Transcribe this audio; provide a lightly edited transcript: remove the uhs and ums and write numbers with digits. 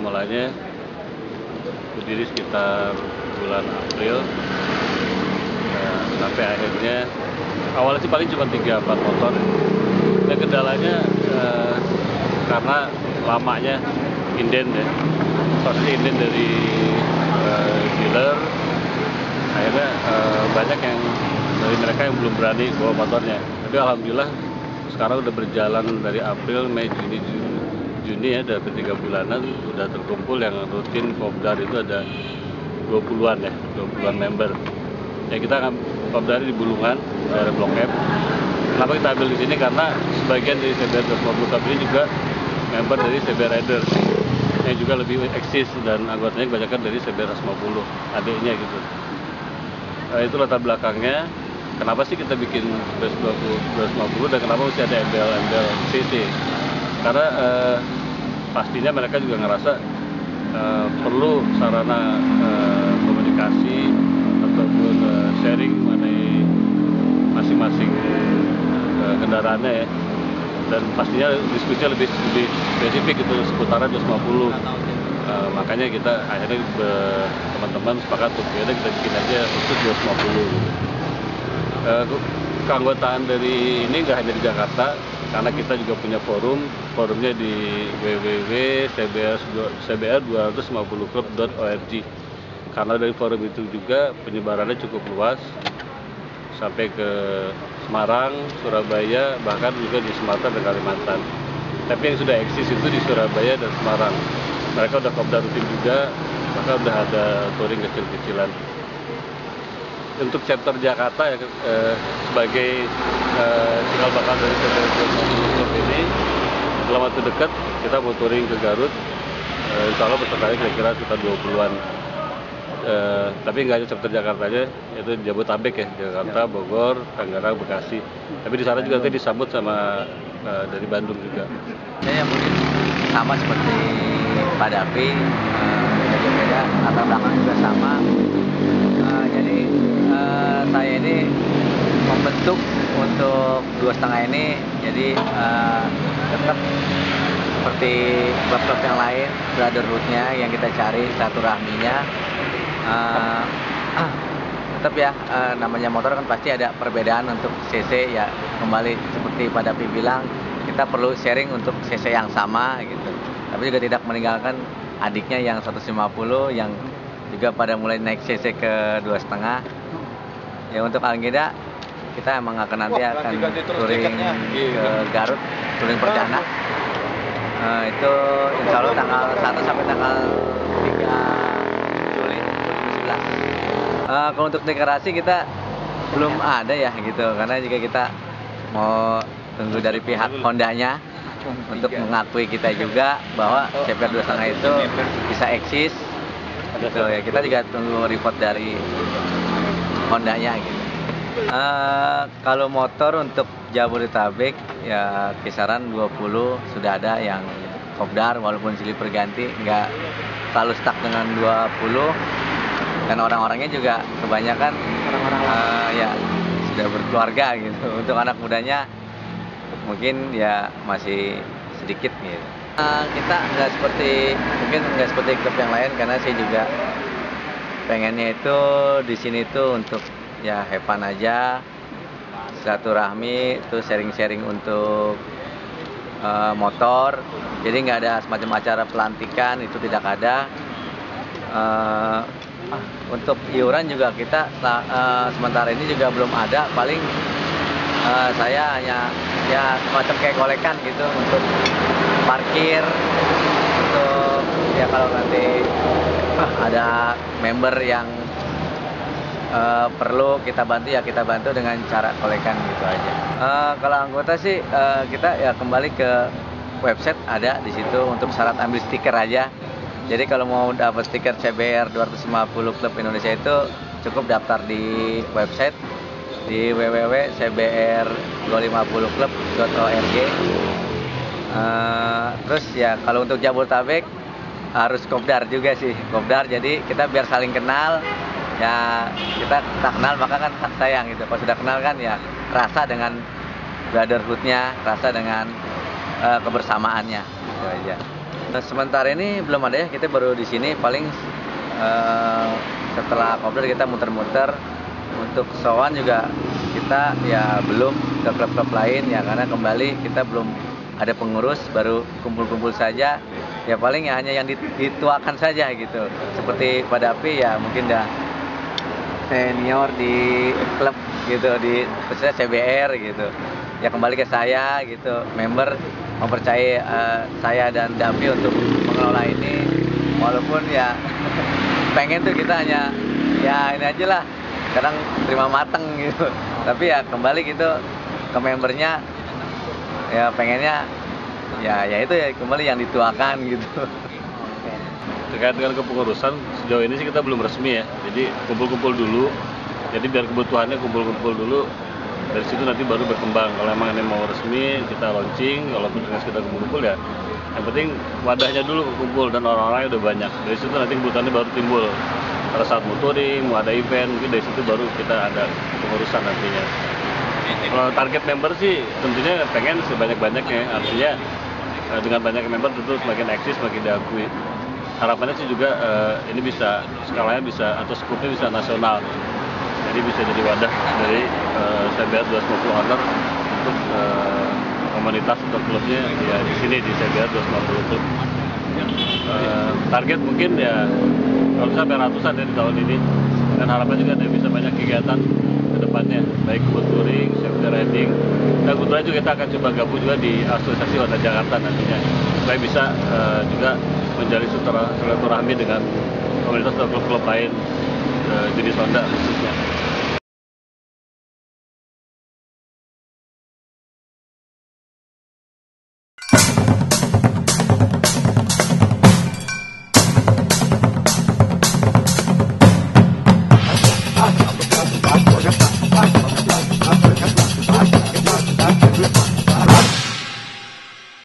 mulanya berdiri sekitar bulan April, sampai akhirnya awalnya sih paling cuma 3-4 motor. Dan kendalanya karena lamanya inden ya, proses inden dari dealer, akhirnya banyak yang dari mereka yang belum berani bawa motornya. Tapi alhamdulillah sekarang udah berjalan dari April, Mei, Juni ya, udah 3 bulanan udah terkumpul yang rutin kopdar itu ada 20-an ya, 20-an member. Ya kita akan kopdar di Bulungan, daerah Blok M. Kenapa kita ambil di sini? Karena sebagian dari CBR 250 Club ini juga member dari CBR Riders yang juga lebih eksis dan anggotanya kebanyakan dari CBR 150, adiknya gitu. Itu latar belakangnya. Kenapa sih kita bikin CBR 250 dan kenapa mesti ada embel-embel CC? Karena pastinya mereka juga ngerasa perlu sarana komunikasi ataupun sharing mengenai masing-masing kendaraannya ya, dan pastinya diskusinya lebih spesifik gitu seputaran 250. Makanya kita akhirnya teman-teman sepakat untuk kita bikin aja khusus 250 gitu. Keanggotaan dari ini nggak hanya di Jakarta, karena kita juga punya forumnya di www.cbr250club.org. Karena dari forum itu juga penyebarannya cukup luas sampai ke Semarang, Surabaya, bahkan juga di Sumatera dan Kalimantan. Tapi yang sudah eksis itu di Surabaya dan Semarang. Mereka udah kopdar rutin juga, bahkan udah ada touring kecil-kecilan. Untuk chapter Jakarta ya, sebagai cikal bakal dari CBR 250 Club ini, dalam waktu dekat kita mau touring ke Garut. Insya Allah pesertanya kira-kira sekitar 20-an. Tapi nggak hanya chapter Jakartanya, yaitu Jabodetabek ya, Jakarta, Bogor, Tangerang, Bekasi. Tapi di sana juga kita disambut sama dari Bandung juga. Ya mungkin sama seperti Pak Davi, beda-beda, latar belakang juga sama. Jadi saya ini membentuk untuk 2,5 ini, jadi tetap seperti klub-klub yang lain, brotherhood-nya yang kita cari, silaturahminya. Tetap ya, namanya motor kan pasti ada perbedaan untuk CC ya, kembali seperti Pak Davi bilang, kita perlu sharing untuk CC yang sama gitu, tapi juga tidak meninggalkan adiknya yang 150 yang juga pada mulai naik CC ke 2,5. Ya untuk Algida kita emang nanti akan touring ke Garut, touring perdana. Itu insya Allah tanggal 1 sampai tanggal 3 Juli 2011. Kalau untuk deklarasi kita belum ada ya gitu, karena juga kita mau tunggu dari pihak Hondanya untuk mengakui kita juga bahwa CBR 2,5 itu bisa eksis gitu ya. Kita juga tunggu report dari Hondanya gitu. Kalau motor untuk Jabodetabek ya kisaran 20 sudah ada yang kopdar, walaupun silih berganti, nggak selalu stuck dengan 20. Dan orang-orangnya juga kebanyakan ya sudah berkeluarga gitu. Untuk anak mudanya mungkin ya masih sedikit gitu. Kita mungkin nggak seperti klub yang lain, karena saya juga pengennya itu di sini tuh untuk ya have fun aja, silaturahmi, terus sharing-sharing untuk motor. Jadi nggak ada semacam acara pelantikan, itu tidak ada. Untuk iuran juga kita sementara ini juga belum ada. Paling saya hanya ya semacam kayak kolekan gitu untuk parkir, untuk ya kalau nanti ada member yang perlu kita bantu ya kita bantu dengan cara kolekan gitu aja. Kalau anggota sih kita ya kembali ke website, ada di situ untuk syarat ambil stiker aja. Jadi kalau mau dapat stiker CBR 250 Club Indonesia itu cukup daftar di website di www.cbr250club.org. Terus ya kalau untuk Jabodetabek harus kopdar juga sih, kopdar. Jadi kita biar saling kenal. Ya kita tak kenal maka kan tak sayang gitu. Kalau sudah kenal kan ya rasa dengan brotherhood-nya, rasa dengan kebersamaannya gitu aja. Nah, sementara ini belum ada ya, kita baru di sini paling setelah kopdar kita muter-muter. Untuk sowan juga kita ya belum ke klub-klub lain ya, karena kembali kita belum ada pengurus, baru kumpul-kumpul saja. Ya paling ya hanya yang dituakan saja gitu. Seperti pada api ya mungkin dah senior di klub gitu, di khususnya CBR gitu. Ya kembali ke saya gitu, member mempercayai saya dan Dapi untuk mengelola ini, walaupun ya pengen tuh kita hanya ya ini aja lah, kadang terima mateng gitu, tapi ya kembali gitu ke membernya, ya pengennya ya itu ya kembali yang dituakan gitu. Terkait dengan kepengurusan, sejauh ini sih kita belum resmi ya, jadi kumpul-kumpul dulu, jadi biar kebutuhannya kumpul-kumpul dulu, dari situ nanti baru berkembang. Kalau emang ini mau resmi kita launching, kalau dengan kita kumpul-kumpul ya yang penting wadahnya dulu kumpul dan orang-orangnya udah banyak, dari situ nanti kebutuhannya baru timbul. Pada saat mau touring, mau ada event, mungkin dari situ baru kita ada pengurusan nantinya. Kalau target member sih tentunya pengen sebanyak-banyaknya, artinya dengan banyak member tentu semakin eksis, semakin diakui. Harapannya sih juga ini bisa skalanya bisa atau skupnya bisa nasional, jadi bisa jadi wadah dari CBR 250 Owner untuk komunitas atau klubnya ya di sini di CBR 250 klub. Target mungkin ya kalau bisa sampai ratusan ya di tahun ini, dan harapan juga ada bisa banyak kegiatan ke depannya, baik buat touring, safety riding, dan kebetulan juga kita akan coba gabung juga di asosiasi Honda Jakarta nantinya, supaya bisa juga menjalin silaturahmi dengan komunitas atau klub-klub lain jenis Honda khususnya.